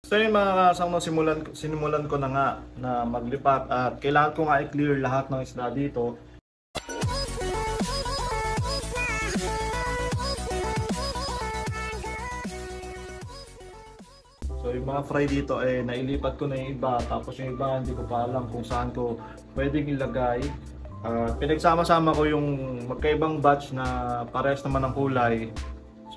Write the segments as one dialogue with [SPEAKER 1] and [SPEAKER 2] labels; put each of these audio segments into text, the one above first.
[SPEAKER 1] So yun mga kasang, no, sinimulan ko na nga na maglipat at kailangan ko nga i-clear lahat ng isda dito. So yung mga fry dito nailipat ko na yung iba, tapos yung iba hindi ko pa alam kung saan ko pwedeng ilagay. Pinagsama-sama ko yung magkaibang batch na parehas naman ng kulay.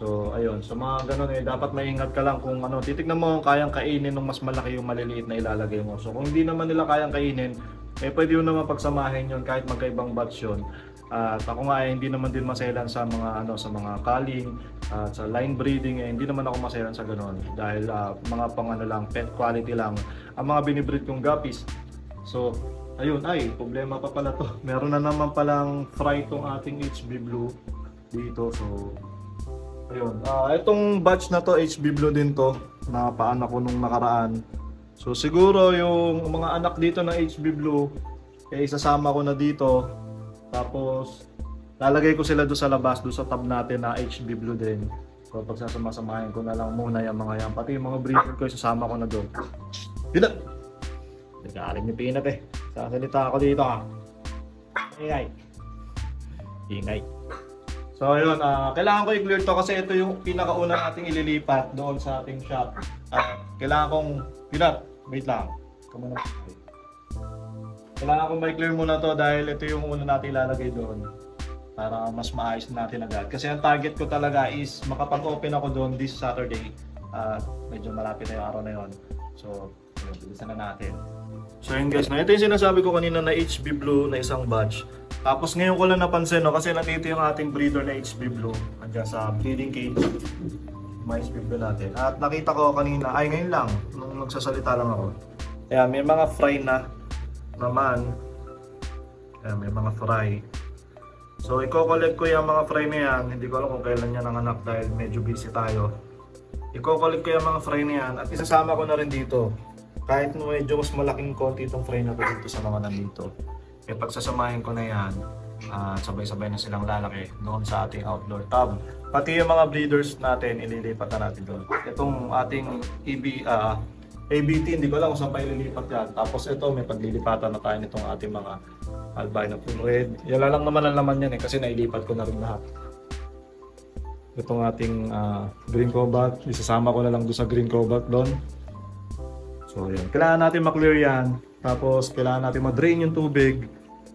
[SPEAKER 1] So ayun, sa mga ganun dapat maingat ka lang kung ano, titignan mo kung kayang kainin ng mas malaki yung maliliit na ilalagay mo. So kung hindi naman nila kayang kainin, pwede yun naman pagsamahin yun kahit magkaibang batch yun. At ako nga hindi naman din maselan sa mga sa mga culling at sa line breeding, hindi naman ako maselan sa ganoon dahil mga pang lang, pet quality lang ang mga binibreed kong guppies. So ayun, problema pa pala to. Meron na naman palang fry tong ating HB Blue dito. So ayun, itong batch na to HB Blue din to, na paanak ko nung nakaraan. So siguro yung mga anak dito ng HB Blue isasama ko na dito. Tapos lalagay ko sila doon sa labas, doon sa tab natin na HB Blue din. So pagsasama-samahin ko na lang muna yung mga yan. Pati yung mga breeder ko isasama ko na doon. Pinat! Nagkaalim ni Pinat Sasalita ako dito ha. Ingay. Ingay. So ayun, kailangan ko i-clear to kasi ito yung pinakauna nating ililipat doon sa ating shop. Kailangan kong, Pinat, wait lang. Come on. Kailangan kong ma-clear muna to dahil ito yung una natin ilalagay doon para mas maayos natin agad. Kasi ang target ko talaga is makapag-open ako doon this Saturday. Medyo malapit na yung araw na yun. So, bilisan na natin. So yun guys, ito yung sinasabi ko kanina na HB Blue na isang batch. Tapos ngayon ko lang napansin, kasi nandito yung ating breeder na HB Blue. Andiyan sa breeding cage. May HB Blue natin. At nakita ko kanina, ngayon lang, nung nagsasalita lang ako. Ayan, may mga fry na naman. Ayan, may mga fry. So i-collect ko yung mga fry na yan. Hindi ko alam kung kailan yan nanganak dahil medyo busy tayo. I-collect ko yung mga fry na yan at isasama ko na rin dito. Kahit medyo mas malaking konti itong fry na dito sa mga nandito. Pagsasamahin ko na yan, sabay-sabay na silang lalaki doon sa ating outdoor tub. Pati yung mga breeders natin, ililipat na natin doon. Itong ating ABT, hindi ko alam kung saan pa ililipat yan. Tapos ito, may paglilipatan na tayo nitong ating mga albino full red. Yan lang naman ang laman yan kasi nailipat ko na rin lahat. Itong ating green cobalt, isasama ko na lang doon sa green cobalt doon. So yan, kailangan natin ma-clear yan. Tapos kailangan natin ma-drain yung tubig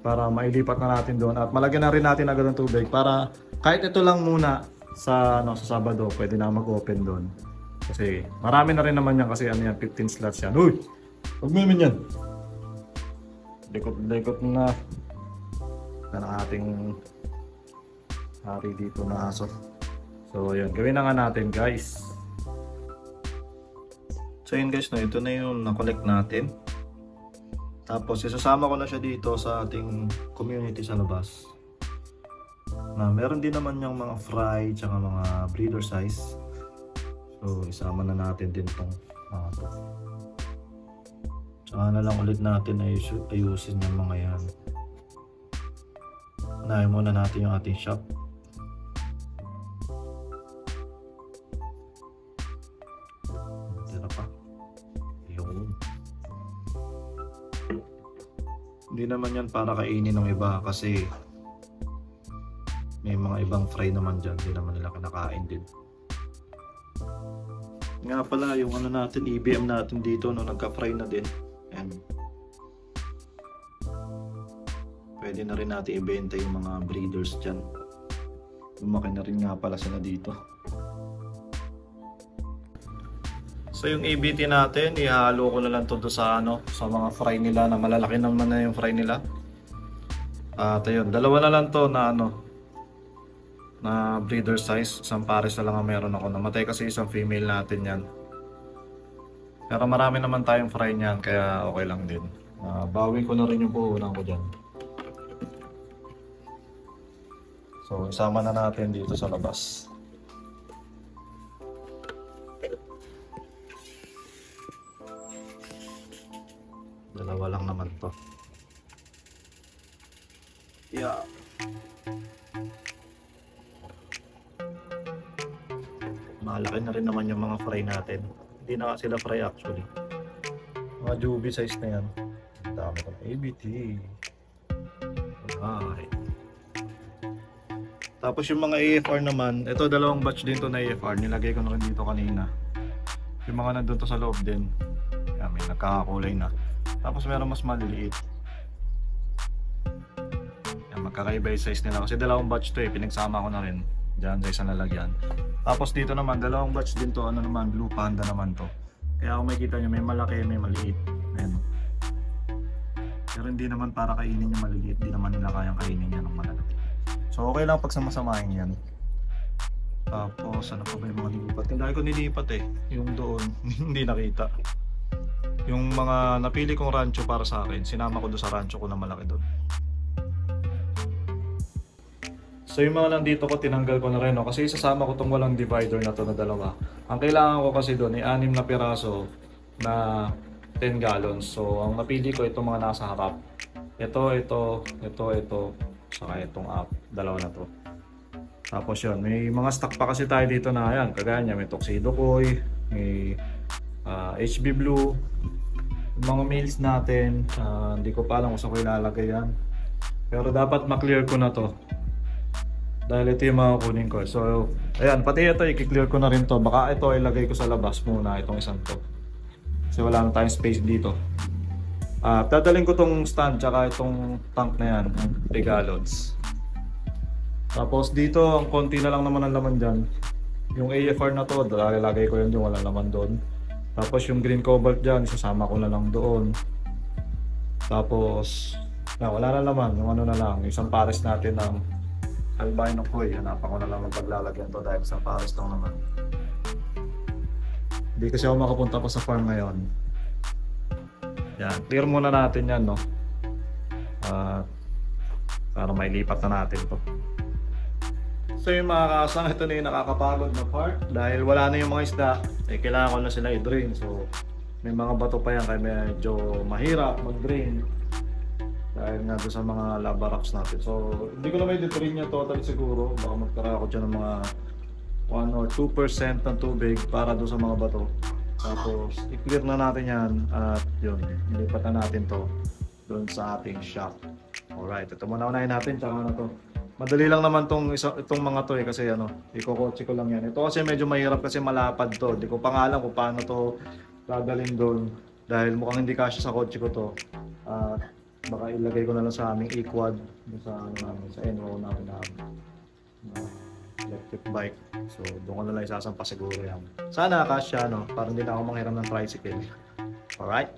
[SPEAKER 1] para mailipat na natin doon. At malagyan na rin natin agad ng tubig para kahit ito lang muna sa Sabado, pwede na mag-open doon. Kasi marami na rin naman yan kasi 15 slots yan. Uy! Huwag mo naman yan! Likot na. Yan ang ating hari dito na aso. So yun, gawin na nga natin guys. So yun guys, ito na yung na-collect natin. Tapos isasama ko na siya dito sa ating community sa labas. Meron din naman yung mga fry tsaka mga breeder size. So isama na natin din itong to. Tsaka na lang ulit natin ayusin yung mga yan. Unahin muna natin yung ating shop. Tira pa. Yun. Hindi naman yan para kainin ng iba kasi may mga ibang fry naman dyan. Hindi naman nila kinakain din. Nga pala yung natin, EBM natin dito nagka-fry na din. Ayan. Pwede na rin natin ibenta yung mga breeders dyan. Lumaki na rin nga pala sila dito. So yung ABT natin, ihalo ko na lang to sa sa mga fry nila na malalaki naman na yung fry nila. At ayun, dalawa na lang to na na breeder size. Isang pares na lang ang meron ako. Namatay kasi isang female natin yan. Pero marami naman tayong fry niyan kaya okay lang din. Bawi ko na rin yung puhunan ko dyan. So isama na natin dito sa labas. Dalawa lang naman to. Yeah. Malaki na rin naman yung mga fry natin. Hindi na sila fry actually. Mga juvie size na yan. Dami ko na ABT. Alright. Tapos yung mga AFR naman, ito dalawang batch din to na AFR. Nilagay ko na rin dito kanina. Yung mga nandun to sa loob din. Yan, may nagkakakulay na. Tapos meron mas maliliit. Yan, magkakaiba yung size nila. Kasi dalawang batch to pinagsama ko na rin. Diyan sa isang lalagyan. Tapos dito naman, dalawang batch din to. Ano naman, Blue Panda naman to. Kaya kung makikita nyo, may malaki, may maliit. Ayan. Pero hindi naman para kainin yung maliliit. Hindi naman nila kayang kainin yan ng malalaki. So okay lang pag samasamahin yan. Tapos ano pa ba yung mga nilipat? Dahil ko nilipat yung doon hindi nakita. Yung mga napili kong rancho para sa akin, sinama ko doon sa rancho ko na malaki doon. So yung mga nandito ko, tinanggal ko na rin, no? Kasi isasama ko tong walang divider na to na dalawa. Ang kailangan ko kasi doon ay 6 na piraso na 10 gallons. So ang napili ko itong mga nasa harap. Ito, saka itong up, dalawa na to. Tapos yun, may mga stock pa kasi tayo dito na yan. Kagaya niya, may Tuxedo Koi, may HB Blue, yung mga meals natin. Hindi ko pa alam kung saan ko ilalagay yan. Pero dapat ma-clear ko na to. Dahil ito yung mga kunin ko. So, ayan, pati ito, i-clear ko na rin to. Baka ito ilagay ko sa labas muna, itong isang to. Kasi wala na tayong space dito. Dadalhin ko tong stand, tsaka itong tank na yan, 3 gallons. Tapos dito, ang konti na lang naman ang laman dyan. Yung AFR na to, lalagay ko yun, yung walang laman doon. Tapos yung green cobalt dyan, isasama ko na lang doon. Tapos, wala na laman, yung ano na lang, isang pares natin ng albino koi. Hanapan ko na lang magpaglalagyan to dahil isang pares lang naman. Hindi kasi ako makapunta pa sa farm ngayon. Yan, clear muna natin yan, no? Para mailipat na natin to. So yung mga kasang, ito na yung nakakapagod na part. Dahil wala na yung mga isda, kailangan ko na sila i-drain. So may mga bato pa yan kaya medyo mahirap mag-drain. Dahil nga doon sa mga lava rocks natin. So hindi ko na may drain niya total siguro. Baka magtara ako dyan ng mga 1 or 2% ng tubig para doon sa mga bato. Tapos i-clear na natin yan at yun, ilipat na natin to doon sa ating shop. Alright, ito muna unahin natin, tsaka na to. Madali lang naman itong mga to kasi ikokotse ko lang yan. Ito kasi medyo mahirap kasi malapad to. Hindi ko pa nga alam kung paano to dadalhin doon. Dahil mukhang hindi kasya sa kotse ko to. Baka ilagay ko na lang sa aming e-quad sa NO namin na electric bike. So doon ko na lang isasampa siguro yan. Sana kasya para hindi na ako manghiram ng tricycle. Alright?